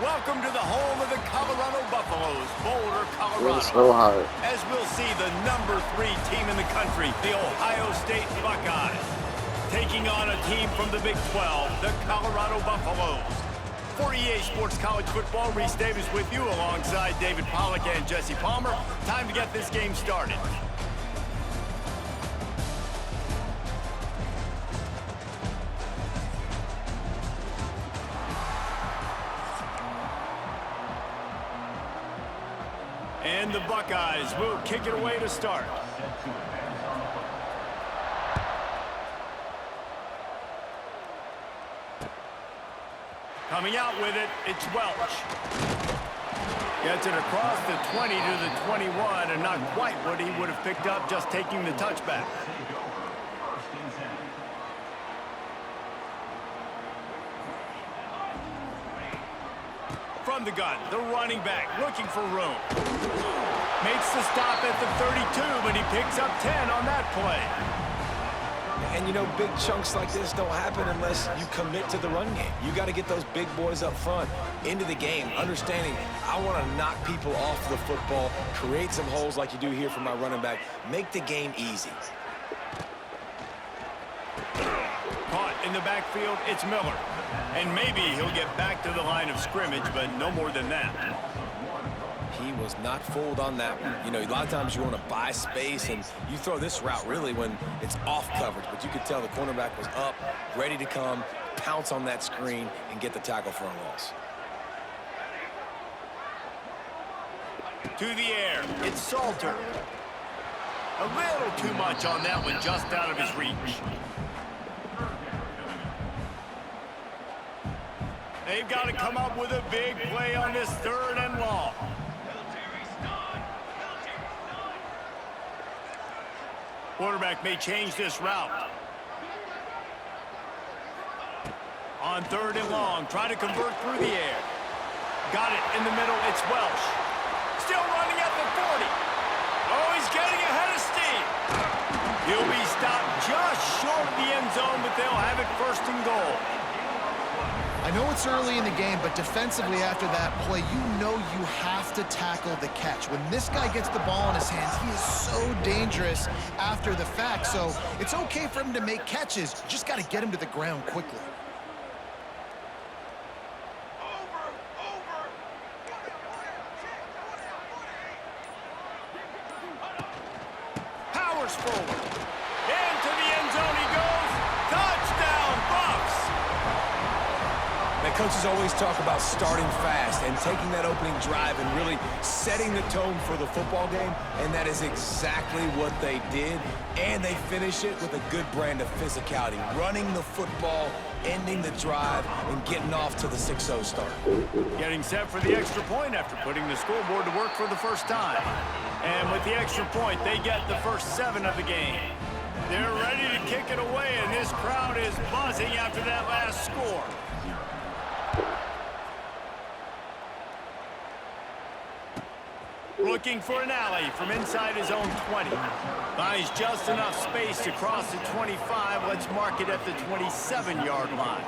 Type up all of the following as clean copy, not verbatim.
Welcome to the home of the Colorado Buffaloes, Boulder, It's Colorado. so hard. As we'll see the #3 team in the country, the Ohio State Buckeyes, taking on a team from the Big 12, the Colorado Buffaloes. For EA Sports College Football, Reese Davis with you alongside David Pollack and Jesse Palmer. Time to get this game started. And the Buckeyes will kick it away to start. Coming out with it, it's Welch. Gets it across the 20 to the 21, and not quite what he would have picked up just taking the touchback. From the gun, the running back looking for room. Makes the stop at the 32, but he picks up 10 on that play. And you know, big chunks like this don't happen unless you commit to the run game. You got to get those big boys up front into the game, understanding I want to knock people off the football, create some holes like you do here for my running back, make the game easy. Caught in the backfield, it's Miller. And maybe he'll get back to the line of scrimmage, but no more than that. He was not fooled on that one. You know, a lot of times you want to buy space, and you throw this route really when it's off coverage. But you could tell the cornerback was up, ready to come, pounce on that screen, and get the tackle for a loss. To the air, it's Salter. A little too much on that one, just out of his reach. They've got to come up with a big play on this 3rd and long. Quarterback may change this route. On 3rd and long, try to convert through the air. Got it in the middle, it's Welch. Still running at the 40. Oh, he's getting ahead of steam. He'll be stopped just short of the end zone, but they'll have it 1st and goal. I know it's early in the game, but defensively after that play, you know you have to tackle the catch. When this guy gets the ball in his hands, he is so dangerous after the fact. So it's okay for him to make catches. You just got to get him to the ground quickly. Powers forward. Into the end zone he goes. Touchdown, Buffs! Coaches always talk about starting fast and taking that opening drive and really setting the tone for the football game, and that is exactly what they did, and they finish it with a good brand of physicality, running the football, ending the drive, and getting off to the 6-0 start. Getting set for the extra point after putting the scoreboard to work for the first time. And with the extra point, they get the first 7 of the game. They're ready to kick it away, and this crowd is buzzing after that last score. Looking for an alley from inside his own 20. Buys just enough space to cross the 25. Let's mark it at the 27-yard line.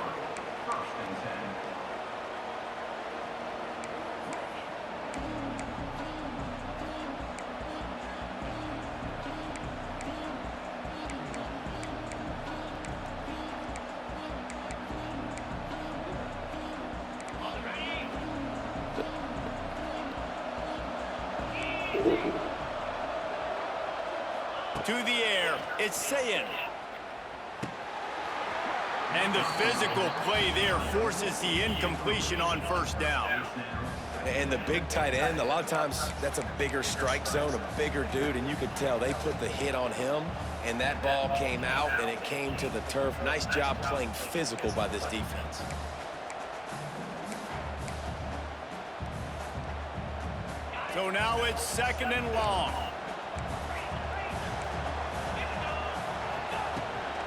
To the air, it's Sayin. And the physical play there forces the incompletion on 1st down. And the big tight end, a lot of times that's a bigger strike zone, a bigger dude, and you could tell they put the hit on him, and that ball came out, and it came to the turf. Nice job playing physical by this defense. So now it's 2nd and long.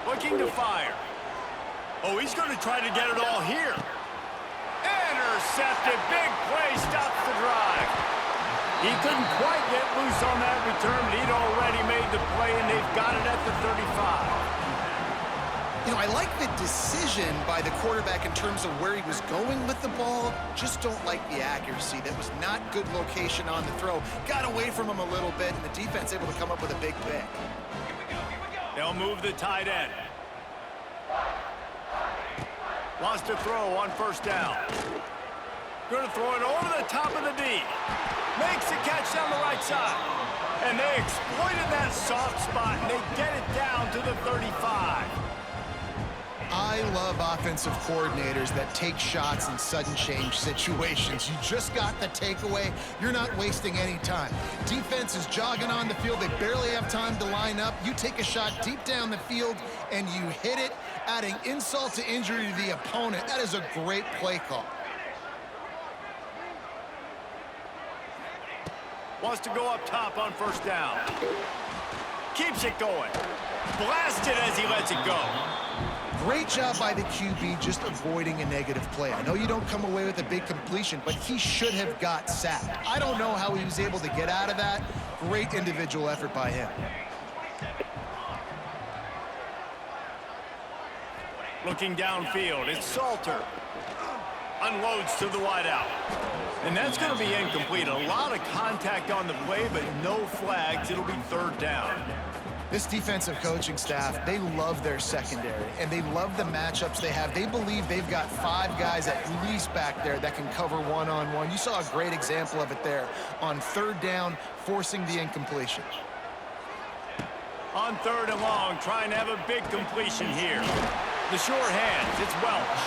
Looking to fire. Oh, he's going to try to get it all here. Intercepted. Big play stops the drive. He couldn't quite get loose on that return, but he'd already made the play, and they've got it at the 35. You know, I like the decision by the quarterback in terms of where he was going with the ball. Just just don't like the accuracy. That was not good location on the throw. Got away from him a little bit, and the defense able to come up with a big pick. They'll move the tight end. Wants to throw on first down. Going to throw it over the top of the D. Makes the catch down the right side. And they exploited that soft spot, and they get it down to the 35. I love offensive coordinators that take shots in sudden change situations. You just got the takeaway. You're not wasting any time. Defense is jogging on the field. They barely have time to line up. You take a shot deep down the field, and you hit it, adding insult to injury to the opponent. That is a great play call. Wants to go up top on first down. Keeps it going. Blasted as he lets it go. Great job by the QB just avoiding a negative play. I know you don't come away with a big completion, but he should have got sacked. I don't know how he was able to get out of that. Great individual effort by him. Looking downfield, it's Salter. Unloads to the wideout. And that's going to be incomplete. A lot of contact on the play, but no flags. It'll be third down. This defensive coaching staff, they love their secondary, and they love the matchups they have. They believe they've got 5 guys at least back there that can cover one-on-one. You saw a great example of it there on third down, forcing the incompletion. On third and long, trying to have a big completion here. The short hands, it's Welch.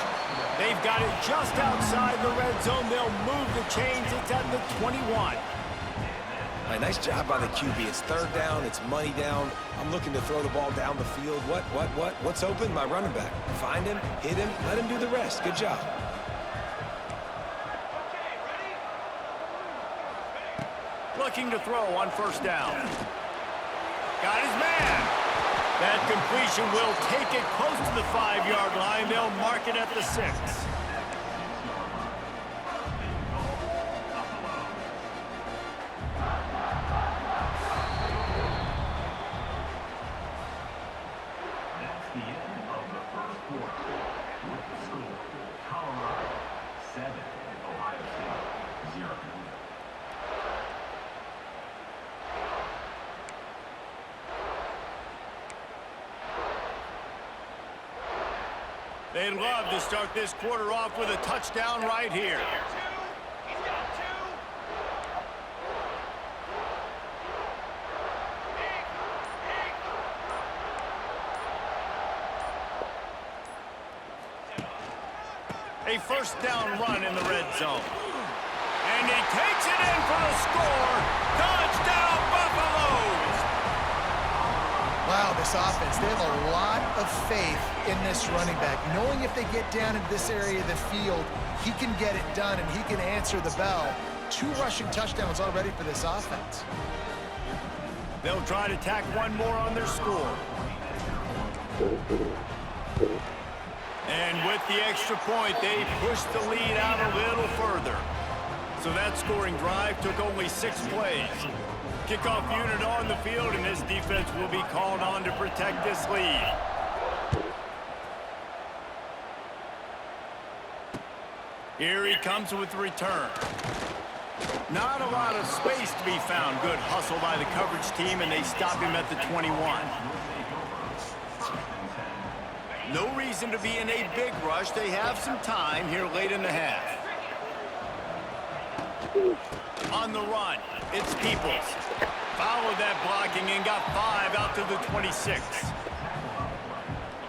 They've got it just outside the red zone. They'll move the chains. It's at the 21. All right, nice job by the QB. It's third down. It's money down. I'm looking to throw the ball down the field. What's open? My running back. Find him, hit him, let him do the rest. Good job. Looking to throw on first down. Got his man. That completion will take it close to the 5-yard line. They'll mark it at the 6. They'd love to start this quarter off with a touchdown right here. A first down run in the red zone. And he takes it in for the score. Touchdown, Buffaloes! Wow, this offense, they have a lot of faith in this running back, knowing if they get down into this area of the field, he can get it done and he can answer the bell. 2 rushing touchdowns already for this offense. They'll try to tack one more on their score. And with the extra point, they pushed the lead out a little further. So that scoring drive took only 6 plays. Kickoff unit on the field, and this defense will be called on to protect this lead. Here he comes with the return. Not a lot of space to be found. Good hustle by the coverage team, and they stop him at the 21. No reason to be in a big rush. They have some time here late in the half. On the run, it's Peoples. Followed that blocking and got 5 out to the 26.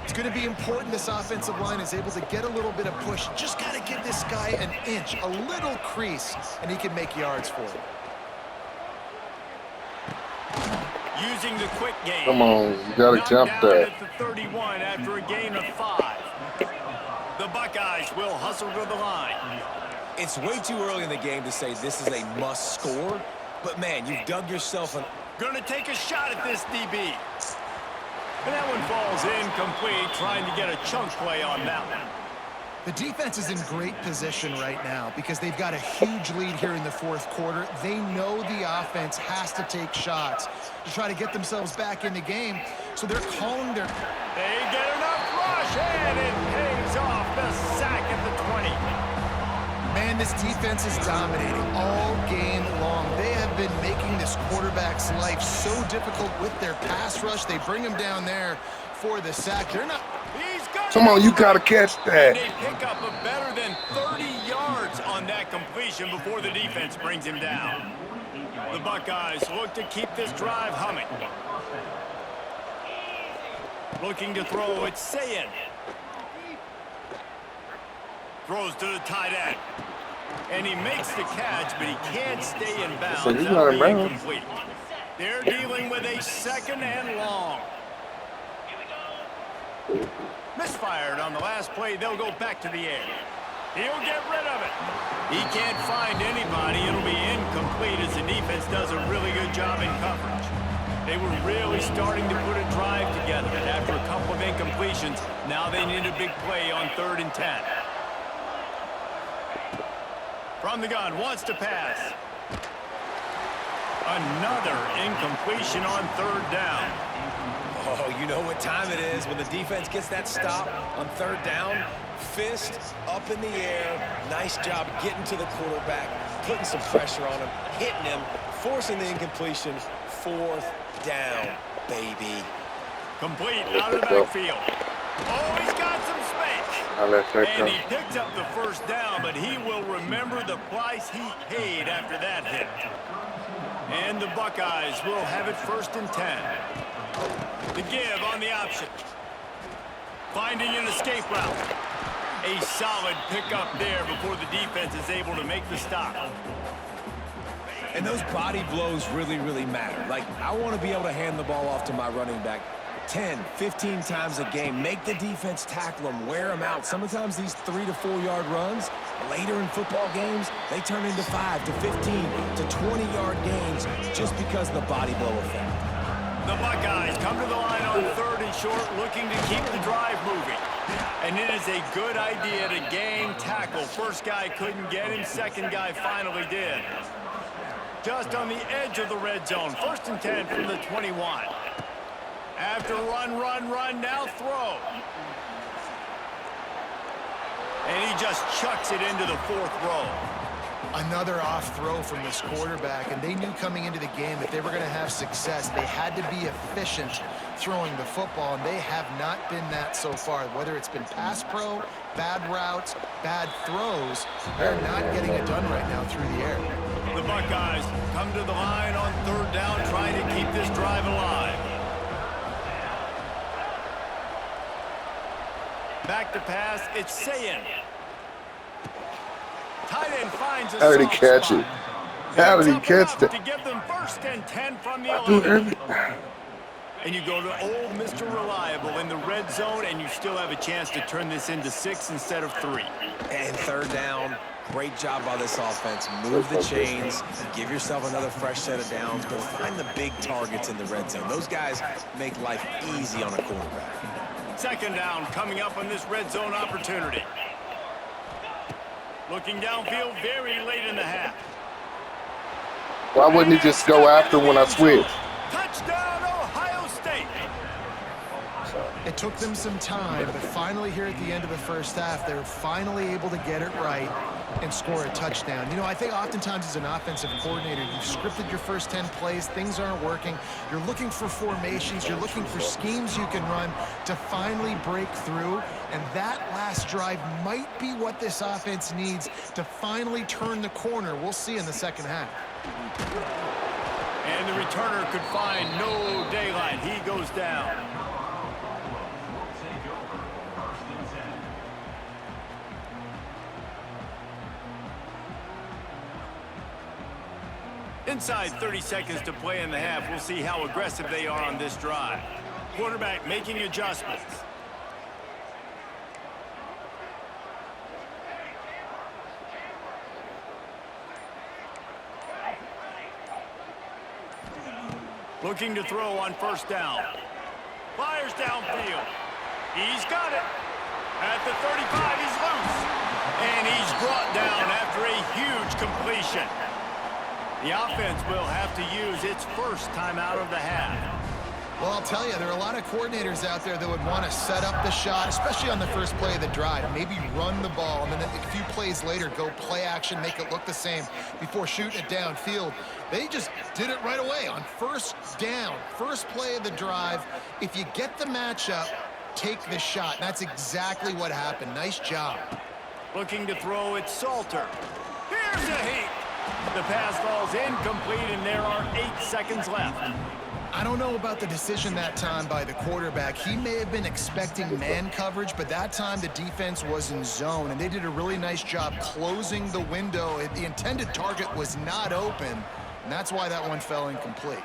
It's going to be important this offensive line is able to get a little bit of push. Just got to give this guy an inch, a little crease, and he can make yards for it. Using the quick game. Come on, you got to jump that. At the 31 after a gain of 5. The Buckeyes will hustle to the line. It's way too early in the game to say this is a must score, but man, you've dug yourself an... Gonna take a shot at this DB. And that one falls incomplete, trying to get a chunk play on that one. The defense is in great position right now because they've got a huge lead here in the 4th quarter. They know the offense has to take shots to try to get themselves back in the game, so they're calling their... They get enough rush, and it pays off. The sack at the 20. Man, And this defense is dominating all game long. They have been making this quarterback's life so difficult with their pass rush. They bring him down there for the sack. They're not... Come on, you got to catch that. They pick up a better than 30 yards on that completion before the defense brings him down. The Buckeyes look to keep this drive humming. Looking to throw, it's Sayin. Throws to the tight end. And he makes the catch, but he can't stay in bounds. So he's not in bounds. Incomplete. They're dealing with a second and long. Misfired on the last play. They'll go back to the air. He'll get rid of it. He can't find anybody. It'll be incomplete as the defense does a really good job in coverage. They were really starting to put a drive together. And after a couple of incompletions, now they need a big play on 3rd and 10. From the gun, wants to pass. Another incompletion on 3rd down. Oh, you know what time it is when the defense gets that stop on 3rd down. Fist up in the air. Nice job getting to the quarterback, putting some pressure on him, hitting him, forcing the incompletion. 4th down, baby. Complete out of the backfield. Oh, he's got some space. And he picked up the 1st down, but he will remember the price he paid after that hit. And the Buckeyes will have it 1st and 10. The give on the option. Finding an escape route. A solid pickup there before the defense is able to make the stop. And those body blows really, really matter. Like, I want to be able to hand the ball off to my running back 10, 15 times a game. Make the defense tackle them, wear them out. Sometimes these 3 to 4 yard runs, later in football games, they turn into 5 to 15 to 20 yard gains just because of the body blow effect. The Buckeyes come to the line on 3rd and short, looking to keep the drive moving. And it is a good idea to game tackle. First guy couldn't get him, second guy finally did. Just on the edge of the red zone. 1st and 10 from the 21. After run, now throw. And he just chucks it into the 4th row. Another off throw from this quarterback, and they knew coming into the game if they were going to have success, they had to be efficient throwing the football, and they have not been that so far. Whether it's been pass pro, bad routes, bad throws, they're not getting it done right now through the air. The Buckeyes come to the line on 3rd down, trying to keep this drive alive. Back to pass, it's Sayin. Tight end finds a How did he catch it? How did he catch that? To give them 1st and 10 from the 11. And you go to old Mr. Reliable in the red zone, and you still have a chance to turn this into 6 instead of 3. And 3rd down, great job by this offense. Move the chains, give yourself another fresh set of downs, but find the big targets in the red zone. Those guys make life easy on a quarterback. 2nd down coming up on this red zone opportunity. Looking downfield very late in the half. Why wouldn't he just go after when I switch? Touchdown, Ohio State. It took them some time, but finally here at the end of the 1st half, they were finally able to get it right and score a touchdown. You know, I think oftentimes as an offensive coordinator, you've scripted your first 10 plays, things aren't working. You're looking for formations, you're looking for schemes you can run to finally break through, and that last drive might be what this offense needs to finally turn the corner. We'll see in the 2nd half. And the returner could find no daylight. He goes down. Inside 30 seconds to play in the half. We'll see how aggressive they are on this drive. Quarterback making adjustments. Looking to throw on 1st down. Fires downfield. He's got it. At the 35, he's loose. And he's brought down after a huge completion. The offense will have to use its 1st timeout of the half. Well, I'll tell you, there are a lot of coordinators out there that would want to set up the shot, especially on the first play of the drive, maybe run the ball, and then a few plays later go play action, make it look the same before shooting it downfield. They just did it right away on first down, first play of the drive. If you get the matchup, take the shot. That's exactly what happened. Nice job. Looking to throw, it's Salter. Here's a hit. The pass falls incomplete, and there are 8 seconds left. I don't know about the decision that time by the quarterback. He may have been expecting man coverage, but that time the defense was in zone, and they did a really nice job closing the window. The intended target was not open, and that's why that one fell incomplete.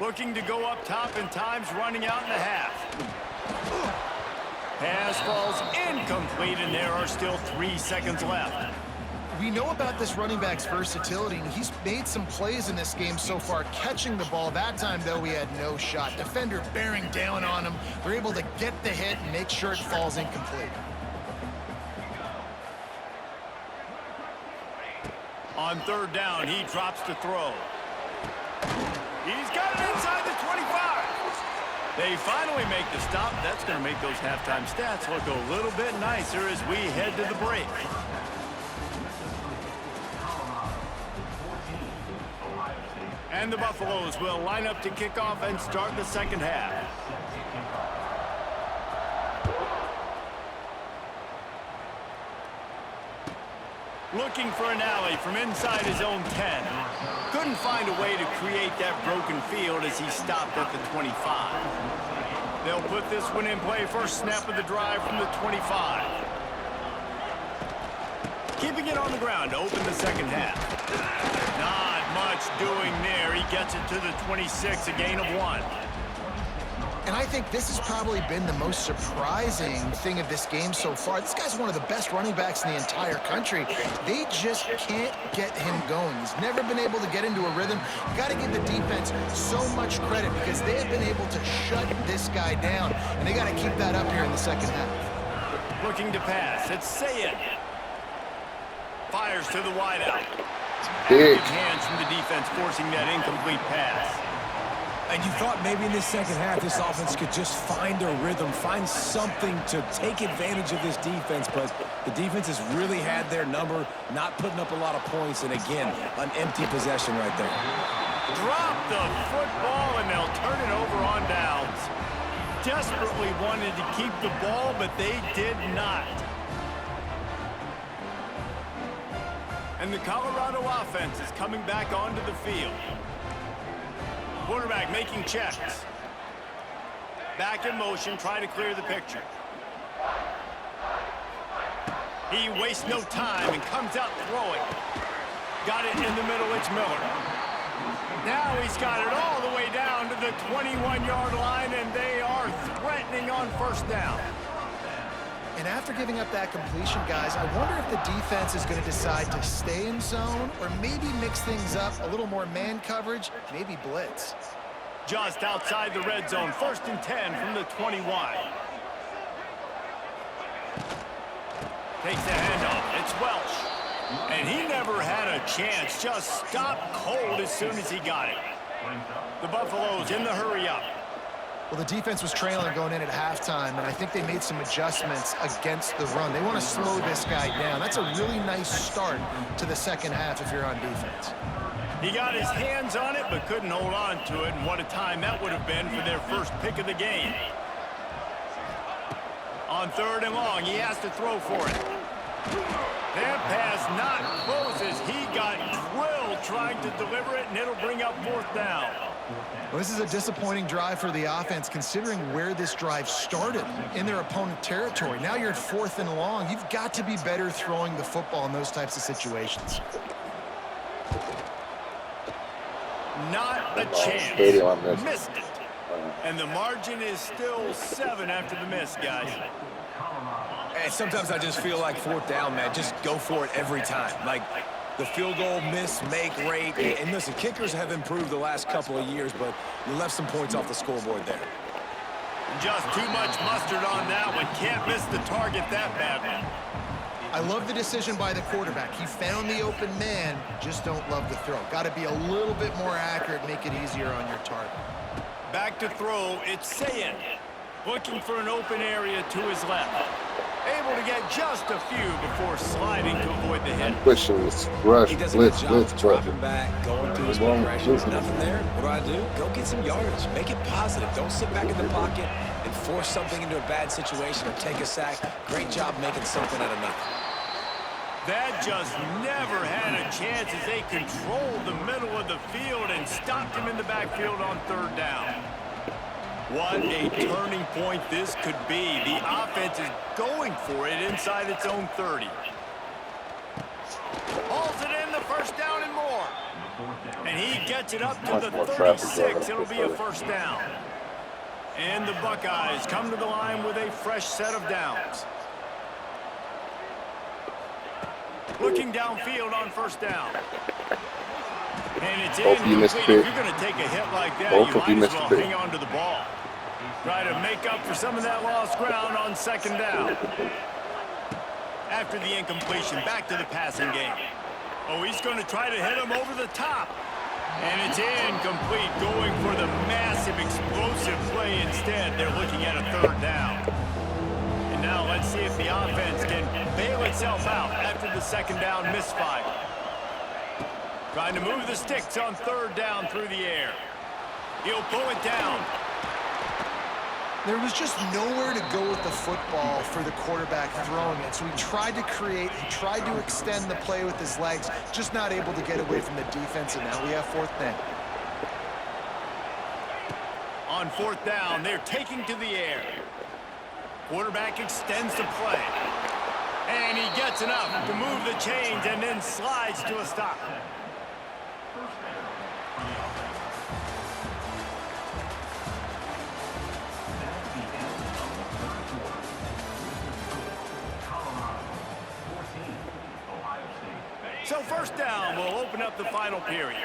Looking to go up top, and time's running out in the half. Pass falls incomplete, and there are still 3 seconds left. We know about this running back's versatility, and he's made some plays in this game so far catching the ball. That time, though, he had no shot. Defender bearing down on him. They're able to get the hit and make sure it falls incomplete. On third down, he drops to throw. He's got it inside the 25. They finally make the stop. That's going to make those halftime stats look a little bit nicer as we head to the break. And the Buffaloes will line up to kick off and start the second half. Looking for an alley from inside his own 10. Couldn't find a way to create that broken field as he stopped at the 25. They'll put this one in play first snap of the drive from the 25. Keeping it on the ground to open the second half. Not much doing there. He gets it to the 26, a gain of 1. And I think this has probably been the most surprising thing of this game so far. This guy's one of the best running backs in the entire country. They just can't get him going. He's never been able to get into a rhythm. You got to give the defense so much credit because they have been able to shut this guy down. And they got to keep that up here in the second half. Looking to pass. It's Sayed. Fires to the wideout. Big. Good hands from the defense forcing that incomplete pass. And you thought maybe in this second half this offense could just find a rhythm, find something to take advantage of this defense, but the defense has really had their number, not putting up a lot of points, and again, an empty possession right there. Drop the football, and they'll turn it over on downs. Desperately wanted to keep the ball, but they did not. And the Colorado offense is coming back onto the field. Quarterback making checks. Back in motion, trying to clear the picture. He wastes no time and comes out throwing. Got it in the middle, it's Miller. Now he's got it all the way down to the 21-yard line, and they are threatening on first down. And after giving up that completion, guys, I wonder if the defense is going to decide to stay in zone or maybe mix things up, a little more man coverage, maybe blitz. Just outside the red zone, 1st and 10 from the 21. Takes the handoff, it's Welch. And he never had a chance, just stopped cold as soon as he got it. The Buffaloes in the hurry up. Well, the defense was trailing going in at halftime, and I think they made some adjustments against the run. They want to slow this guy down. That's a really nice start to the second half if you're on defense. He got his hands on it, but couldn't hold on to it, and what a time that would have been for their first pick of the game. On 3rd and long, he has to throw for it. That pass not close as he got drilled trying to deliver it, and it'll bring up 4th down. Well, this is a disappointing drive for the offense, considering where this drive started in their opponent territory. Now you're at 4th and long. You've got to be better throwing the football in those types of situations. Not a chance. Missed it. And the margin is still 7 after the miss, guys. And sometimes I just feel like 4th down, man, just go for it every time. Like, the field goal miss-make rate. And listen, kickers have improved the last couple of years, but you left some points off the scoreboard there. Just too much mustard on that one. Can't miss the target that badly. I love the decision by the quarterback. He found the open man, just don't love the throw. Got to be a little bit more accurate, make it easier on your target. Back to throw, it's Sayin. Looking for an open area to his left. Able to get just a few before sliding to avoid the hit. Pushing this rush, He does a good blitz, job blitz, of blitz. dropping back, going through his progressions. Nothing there. What do? Go get some yardage. Make it positive. Don't sit back in the pocket and force something into a bad situation or take a sack. Great job making something out of nothing. That just never had a chance as they controlled the middle of the field and stopped him in the backfield on third down. What a turning point this could be. The offense is going for it inside its own 30. Hauls it in, the first down and more. And he gets it up to the 36. It'll be a first down. And the Buckeyes come to the line with a fresh set of downs. Looking downfield on first down. And it's incomplete. If you're going to take a hit like that, you might as well hang on to the ball. Try to make up for some of that lost ground on second down. After the incompletion, back to the passing game. Oh, he's going to try to hit him over the top. And it's incomplete, going for the massive explosive play instead. They're looking at a third down. And now let's see if the offense can bail itself out after the second down misfire. Trying to move the sticks on third down through the air. He'll pull it down. There was just nowhere to go with the football for the quarterback throwing it. So he tried to create, he tried to extend the play with his legs, just not able to get away from the defense, and now we have fourth down. On fourth down, they're taking to the air. Quarterback extends the play. And he gets enough to move the chains and then slides to a stop. So first down will open up the final period.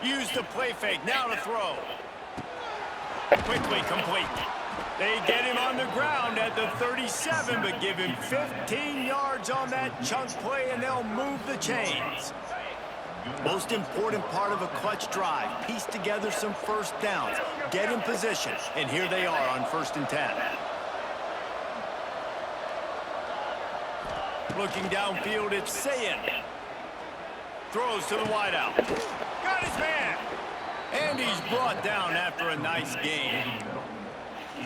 Use the play fake, now to throw. Quickly complete. They get him on the ground at the 37, but give him 15 yards on that chunk play, and they'll move the chains. Most important part of a clutch drive, piece together some first downs, get in position, and here they are on 1st and 10. Looking downfield, it's Sayin. Throws to the wideout. Got his man. And he's brought down after a nice game.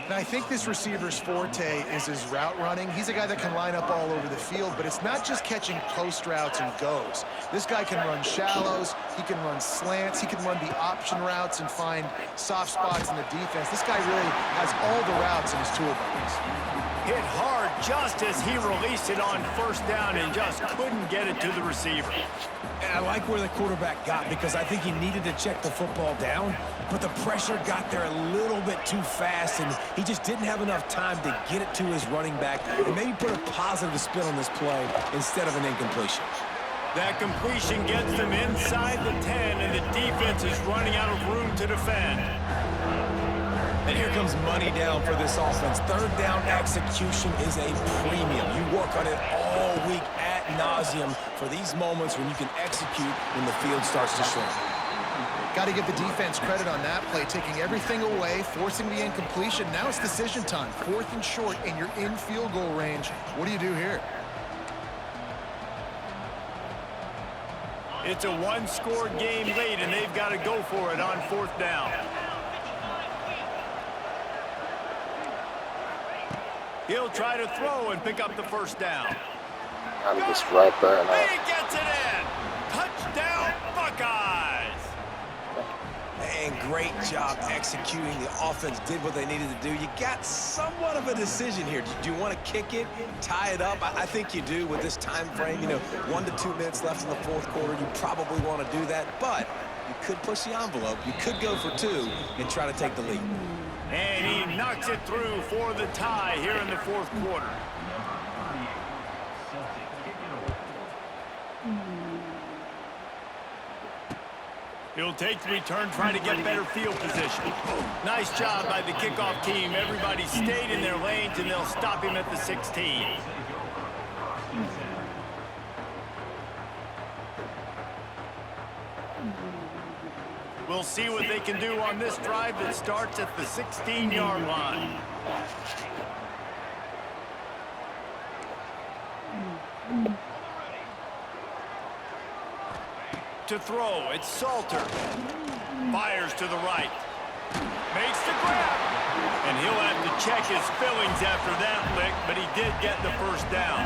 Now, I think this receiver's forte is his route running. He's a guy that can line up all over the field, but it's not just catching post routes and goes. This guy can run shallows, he can run slants, he can run the option routes and find soft spots in the defense. This guy really has all the routes in his toolbox. Hit hard just as he released it on first down and just couldn't get it to the receiver. And I like where the quarterback got because I think he needed to check the football down, but the pressure got there a little bit too fast, and he just didn't have enough time to get it to his running back and maybe put a positive spin on this play instead of an incompletion. That completion gets them inside the 10, and the defense is running out of room to defend. And here comes money down for this offense. Third down execution is a premium. You work on it all week ad nauseum for these moments when you can execute when the field starts to shrink. Got to give the defense credit on that play, taking everything away, forcing the incompletion. Now it's decision time. 4th and short, and you're in field goal range. What do you do here? It's a one-score game late, and they've got to go for it on 4th down. He'll try to throw and pick up the first down. I'm just right there now. He gets it in! Touchdown, Buckeyes! And great job executing. The offense did what they needed to do. You got somewhat of a decision here. Do you want to kick it, tie it up? I think you do with this time frame. You know, 1 to 2 minutes left in the 4th quarter. You probably want to do that, but you could push the envelope. You could go for 2 and try to take the lead. And he knocks it through for the tie here in the 4th quarter. He'll take the return, trying to get better field position. Nice job by the kickoff team. Everybody stayed in their lanes, and they'll stop him at the 16. We'll see what they can do on this drive that starts at the 16-yard line. To throw, it's Salter. Fires to the right. Makes the grab. And he'll have to check his fillings after that lick, but he did get the first down.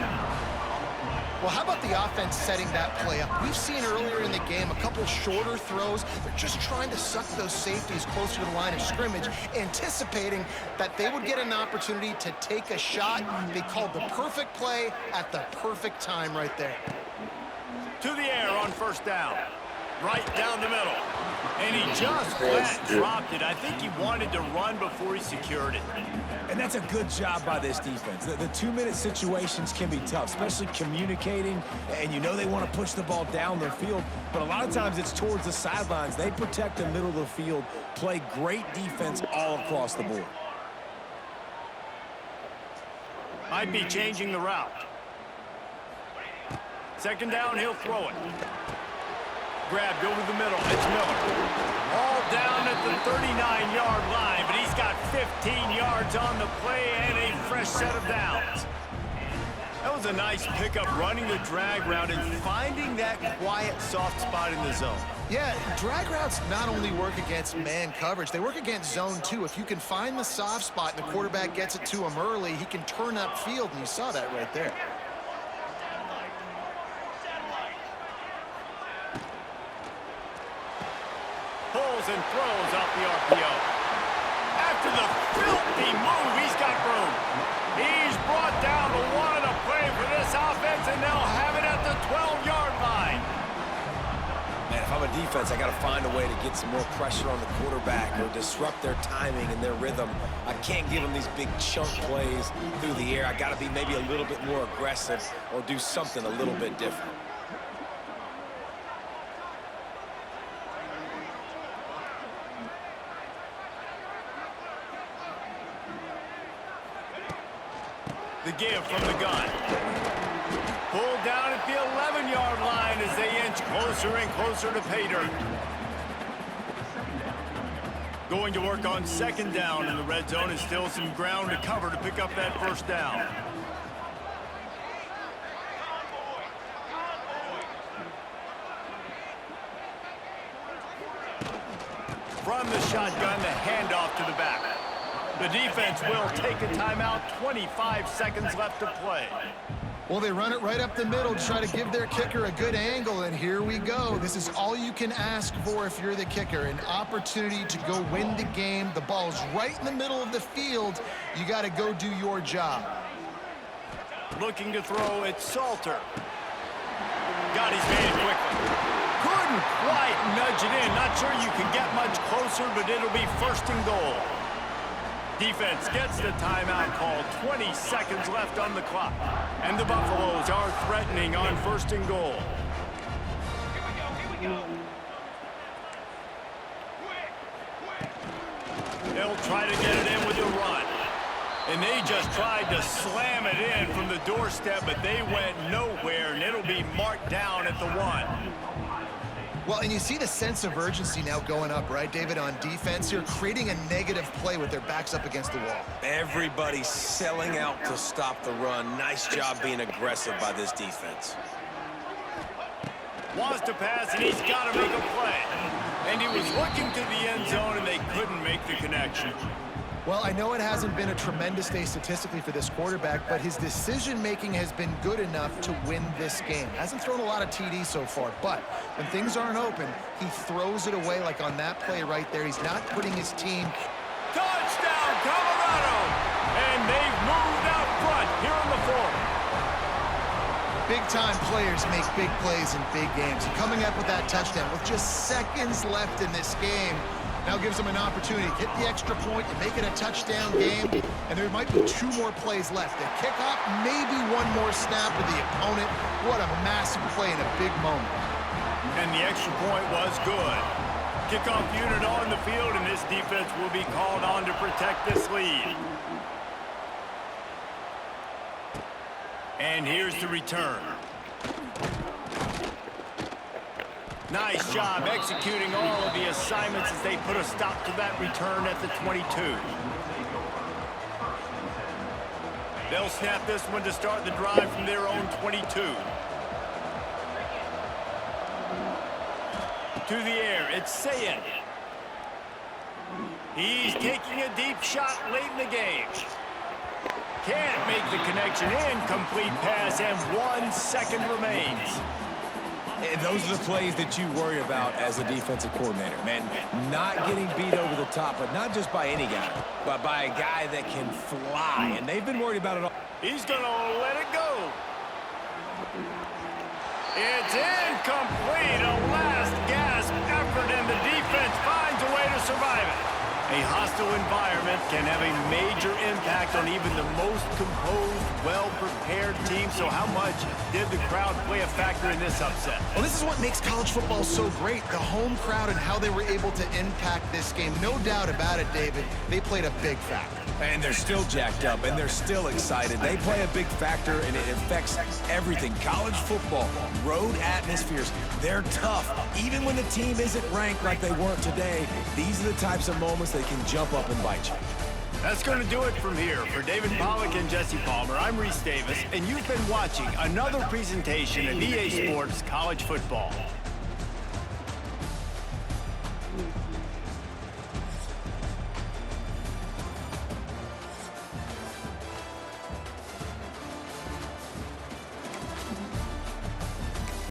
Well, how about the offense setting that play up? We've seen earlier in the game a couple shorter throws. They're just trying to suck those safeties closer to the line of scrimmage, anticipating that they would get an opportunity to take a shot. They called the perfect play at the perfect time right there. To the air on first down. Right down the middle. And he just flat dropped it. I think he wanted to run before he secured it. And that's a good job by this defense. The 2-minute situations can be tough, especially communicating, and you know they want to push the ball down the field, but a lot of times it's towards the sidelines. They protect the middle of the field, play great defense all across the board. Might be changing the route. Second down, he'll throw it. Grabbed over the middle. It's Miller. All down at the 39-yard line, but he's got 15 yards on the play and a fresh set of downs. That was a nice pickup, running the drag route and finding that quiet, soft spot in the zone. Yeah, drag routes not only work against man coverage, they work against zone too. If you can find the soft spot and the quarterback gets it to him early, he can turn upfield, and you saw that right there. Pulls and throws off the RPO. After the filthy move, he's got room. He's brought down to one of the play for this offense, and they'll have it at the 12-yard line. Man, if I'm a defense, I got to find a way to get some more pressure on the quarterback or disrupt their timing and their rhythm. I can't give them these big chunk plays through the air. I got to be maybe a little bit more aggressive or do something a little bit different. The give from the gun. Pulled down at the 11-yard line as they inch closer and closer to pay dirt. Going to work on second down in the red zone, and still some ground to cover to pick up that first down. From the shotgun, the handoff to the back. The defense will take a timeout. 25 seconds left to play. Well, they run it right up the middle to try to give their kicker a good angle, and here we go. This is all you can ask for if you're the kicker, an opportunity to go win the game. The ball's right in the middle of the field. You got to go do your job. Looking to throw, it's Salter. Got his man quickly. Couldn't quite nudge it in. Not sure you can get much closer, but it'll be first and goal. Defense gets the timeout called. 20 seconds left on the clock. And the Buffaloes are threatening on first and goal. They'll try to get it in with the run. And they just tried to slam it in from the doorstep, but they went nowhere, and it'll be marked down at the 1. Well, and you see the sense of urgency now going up, right, David, on defense here, creating a negative play with their backs up against the wall. Everybody's selling out to stop the run. Nice job being aggressive by this defense. Wants to pass, and he's got to make a play. And he was looking to the end zone, and they couldn't make the connection. Well, I know it hasn't been a tremendous day statistically for this quarterback, but his decision-making has been good enough to win this game. Hasn't thrown a lot of TDs so far, but when things aren't open, he throws it away like on that play right there. He's not putting his team... Touchdown, Colorado! And they've moved out front here in the fourth. Big-time players make big plays in big games. And coming up with that touchdown with just seconds left in this game now gives them an opportunity to hit the extra point and make it a touchdown game. And there might be 2 more plays left. The kickoff, maybe 1 more snap with the opponent. What a massive play in a big moment. And the extra point was good. Kickoff unit on the field, and this defense will be called on to protect this lead. And here's the return. Nice job executing all of the assignments as they put a stop to that return at the 22. They'll snap this one to start the drive from their own 22. To the air, it's Sayin. He's taking a deep shot late in the game. Can't make the connection. Incomplete pass, and 1 second remains. And those are the plays that you worry about as a defensive coordinator, man. Not getting beat over the top, but not just by any guy, but by a guy that can fly. And they've been worried about it all. He's going to let it go. It's incomplete. A last gasp effort, and the defense finds a way to survive it. A hostile environment can have a major impact on even the most composed, well-prepared team. So how much did the crowd play a factor in this upset? Well, this is what makes college football so great, the home crowd and how they were able to impact this game. No doubt about it, David. They played a big factor. And they're still jacked up, and they're still excited. They play a big factor, and it affects everything. College football, road atmospheres, they're tough. Even when the team isn't ranked like they weren't today, these are the types of moments that can jump up and bite you. That's going to do it from here. For David Pollack and Jesse Palmer, I'm Reese Davis, and you've been watching another presentation of EA Sports College Football.